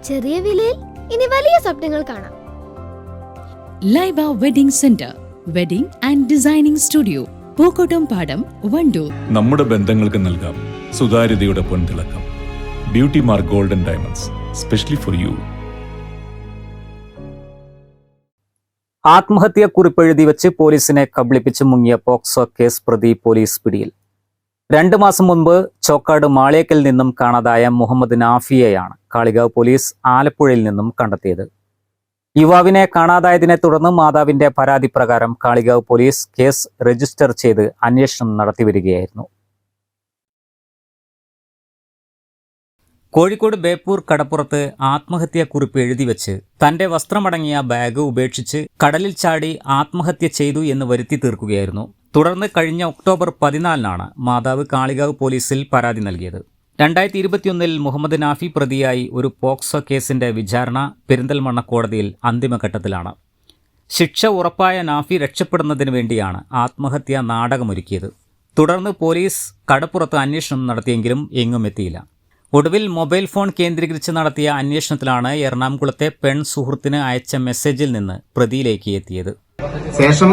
ചെറിയ വിലയിൽ ഇനി വലിയ സ്വപ്നങ്ങൾ കാണാം. Laiba wedding centre, wedding and designing studio, Pookkottumpadam, Wandoor. നമ്മുടെ ബന്ധങ്ങൾക്ക് നൽകാം സുതാര്യതയുടെ പൊൻതിളക്കം. Beauty mark golden diamonds, specially for you. ആത്മഹത്യാക്കുറിപ്പെഴുതി വെച്ച് പോലീസിനെ കബളിപ്പിച്ച് മുങ്ങിയ പോക്സോ കേസ് പ്രതി പോലീസ് പിടിയിൽ. 2 മാസം മുൻപ് ചോക്കാട് മാളിയേക്കൽ നിന്നും കാണാതായ മുഹമ്മദ് നാഫിയെയാണ് കാളികാവ് പോലീസ് ആലപ്പുഴയിൽ നിന്നും കണ്ടെത്തിയത്. യുവാവിനെ കാണാതായതിനെ തുടർന്ന് മാതാവിന്റെ പരാതി പ്രകാരം കാളികാവ് പോലീസ് കേസ് രജിസ്റ്റർ ചെയ്ത് അന്വേഷണം നടത്തിവരികയായിരുന്നു. കോഴിക്കോട് ബേപ്പൂർ കടപ്പുറത്ത് ആത്മഹത്യാക്കുറിപ്പ് എഴുതിവെച്ച് തന്റെ വസ്ത്രമടങ്ങിയ ബാഗ് ഉപേക്ഷിച്ച് കടലിൽ ചാടി ആത്മഹത്യ ചെയ്തു എന്ന് വരുത്തി തീർക്കുകയായിരുന്നു. തുടർന്ന് കഴിഞ്ഞ ഒക്ടോബർ 14 മാതാവ് കാളികാവ് പോലീസിൽ പരാതി നൽകിയത്. 2021 മുഹമ്മദ് നാഫി പ്രതിയായി ഒരു പോക്സോ കേസിന്റെ വിചാരണ പെരിന്തൽമണ്ണ കോടതിയിൽ അന്തിമഘട്ടത്തിലാണ്. ശിക്ഷ ഉറപ്പായ നാഫി രക്ഷപ്പെടുന്നതിന് വേണ്ടിയാണ് ആത്മഹത്യാ നാടകമൊരുക്കിയത്. തുടർന്ന് പോലീസ് കടപ്പുറത്ത് അന്വേഷണം നടത്തിയെങ്കിലും എങ്ങും എത്തിയില്ല. ഒടുവിൽ മൊബൈൽ ഫോൺ കേന്ദ്രീകരിച്ച് നടത്തിയ അന്വേഷണത്തിലാണ് എറണാകുളത്തെ പെൺ സുഹൃത്തിന് അയച്ച മെസ്സേജിൽ നിന്ന് പ്രതിയിലേക്ക് എത്തിയത്. ശേഷം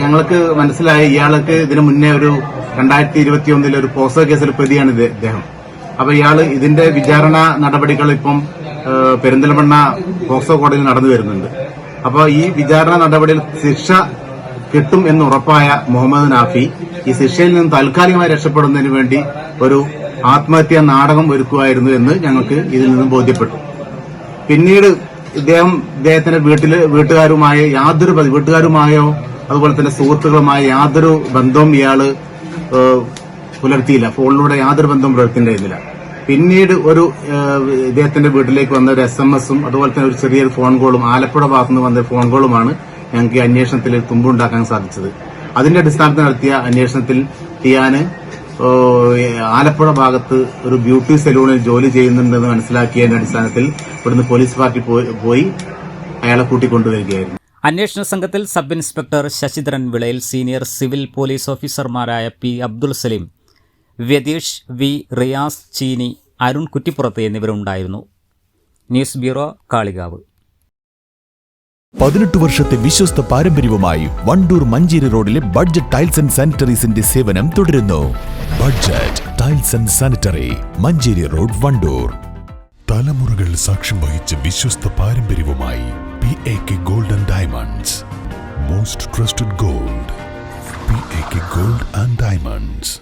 ഞങ്ങൾക്ക് മനസ്സിലായി ഇയാൾക്ക് ഇതിനു മുന്നേ ഒരു 2021 ഒരു പോക്സോ കേസിൽ പ്രതിയാണ് ഇദ്ദേഹം. അപ്പൊ ഇയാള് ഇതിന്റെ വിചാരണ നടപടികൾ ഇപ്പം പെരിന്തൽമണ്ണ പോക്സോ കോടതിയിൽ നടന്നു വരുന്നുണ്ട്. അപ്പൊ ഈ വിചാരണ നടപടിയിൽ ശിക്ഷ കിട്ടും എന്ന് ഉറപ്പായ മുഹമ്മദ് നാഫി ഈ ശിക്ഷയിൽ നിന്ന് താൽക്കാലികമായി രക്ഷപ്പെടുന്നതിന് വേണ്ടി ഒരു ആത്മഹത്യാ നാടകം ഒരുക്കുമായിരുന്നു എന്ന് ഞങ്ങൾക്ക് ഇതിൽ നിന്നും ബോധ്യപ്പെട്ടു. പിന്നീട് ഇദ്ദേഹത്തിന്റെ വീട്ടുകാരുമായോ അതുപോലെ തന്നെ സുഹൃത്തുക്കളുമായ യാതൊരു ബന്ധവും ഇയാള് പുലർത്തിയില്ല. ഫോണിലൂടെ യാതൊരു ബന്ധവും പുലർത്തിയിരുന്നില്ല. പിന്നീട് ഇദ്ദേഹത്തിന്റെ വീട്ടിലേക്ക് വന്ന ഒരു SMS അതുപോലെ തന്നെ ഒരു ചെറിയൊരു ഫോൺ കോളും ആലപ്പുഴ ഭാഗത്തുനിന്ന് വന്ന ഫോൺ കോളുമാണ് ഞങ്ങൾക്ക് ഈ അന്വേഷണത്തിൽ തുമ്പുണ്ടാക്കാൻ സാധിച്ചത്. അതിന്റെ അടിസ്ഥാനത്തിൽ നടത്തിയ അന്വേഷണത്തിൽ ടിയാന് ആലപ്പുഴ ഭാഗത്ത് ഒരു ബ്യൂട്ടി സലൂണിൽ ജോലി ചെയ്യുന്നുണ്ടെന്ന് മനസ്സിലാക്കിയതിന്റെ അടിസ്ഥാനത്തിൽ ഇവിടുന്ന് പോലീസ് പാർട്ടി പോയി അയാളെ കൂട്ടിക്കൊണ്ടുവരികയായിരുന്നു. അന്വേഷണ സംഘത്തിൽ sub inspector Sasidharan Vilayil, senior civil police ഓഫീസർമാരായ P. അബ്ദുൽ സലീം, വ്യതീഷ് V, റിയാസ് ചീനി, അരുൺ കുറ്റിപ്പുറത്ത് എന്നിവരുണ്ടായിരുന്നു. News bureau, Kalikavu. 18 വർഷത്തെ വിശ്വസ്ത പാരമ്പര്യവുമായി വണ്ടൂർ മഞ്ചേരി റോഡിലെ ബഡ്ജറ്റ് ടൈൽസ് ആൻഡ് സാനിറ്ററീസിന്റെ സേവനം തുടരുന്നു. Budget tiles and sanitary, Manjeri road, Wandoor. തലമുറകൾ സാക്ഷ്യം വഹിച്ച വിശ്വസ്ത പാരമ്പര്യവുമായി PAK gold and diamonds. Most trusted gold, PAK gold and diamonds.